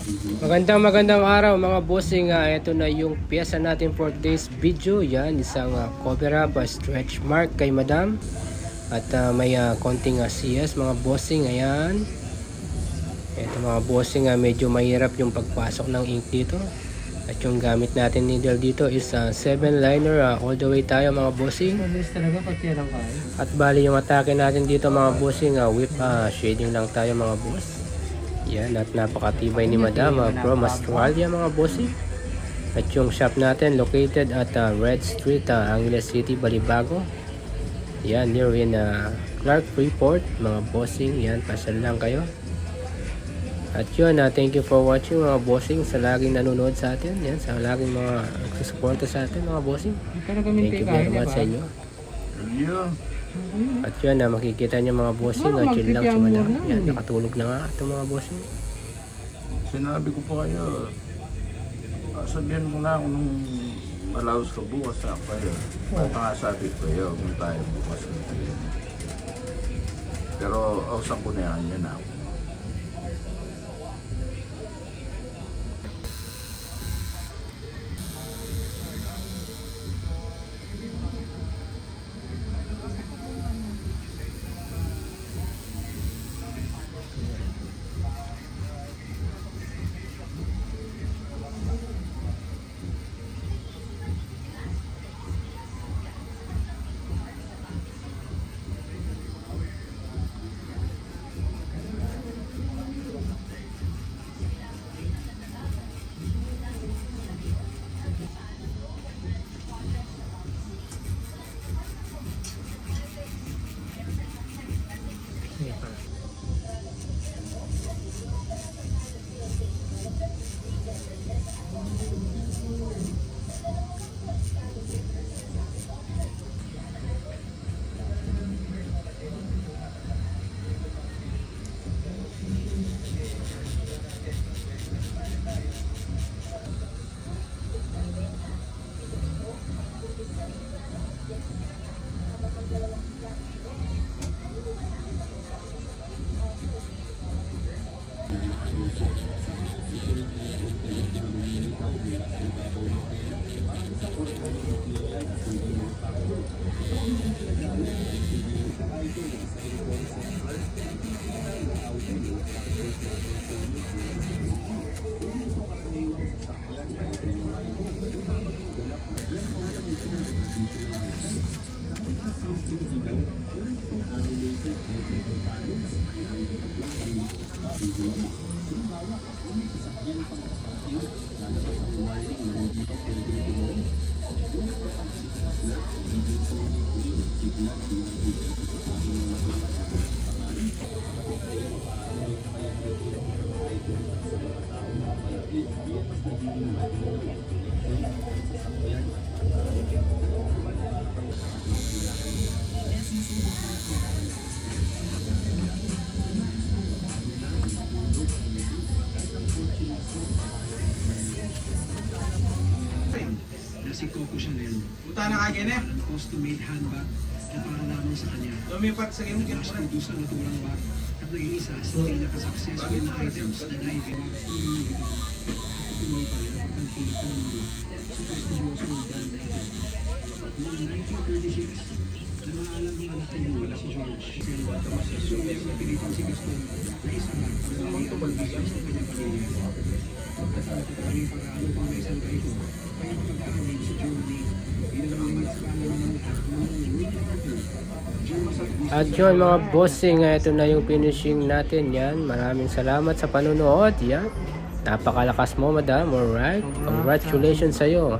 Magandang araw mga bossing. Ito na yung piyesa natin for today's video. Yan, isang cover up, stretch mark kay madam. At may konting CS mga bossing. Ayan. Ito mga bossing, medyo mahirap yung pagpasok ng ink dito. At yung gamit natin needle dito is 7 liner all the way tayo mga bossing. At bali yung atake natin dito mga bossing, whip shading lang tayo mga boss. Yan, at napakatibay ni madam from Australia mga bossing. At yung shop natin located at Red Street, Angeles City, Balibago. Yan, near in Clark Freeport mga bossing. Yan, pasal lang kayo. At yun, thank you for watching mga bossing, sa laging nanonood sa atin. Yan, sa laging mga nagsusuporta sa atin mga bossing. Thank you very much sa inyo. At yun, makikita nyo mga bossing, chill lang si madam. Yan, nakatulog na nga ito mga bossing. Sinabi ko po kayo, sabihan mo na ako nung allows ko bukas na kayo. At nga sabi ko kayo, kung tayo bukas na kayo. Pero ausap ko na yan ako. Si Coco Chanel. Punta na kay Kene. Custom-made handbag na para lamang sa kanya. Lumipat sa kanya. Mas producer na turang bag at naging isa sa pinaka-successful na items na naibig. Patuloy pa rin ang pagpili ng mundo sa prestigyoso ng brand na ito. Noong 1936, namaalam ng anak ni Lola si George. Sumayang napilitan si Gaston na isa lang ang mga pag-ibig sa kanyang pamilya. Pagkatapos ito kami pag-aalam pang may isang kaito, kaya pag-aamin si Jordy, pinalamangan sa kanya ng lahat ng At yun mga bossing, ito na yung finishing natin. Yan, maraming salamat sa panunood. Yan, napakalakas mo madam. Alright, congratulations sa iyo.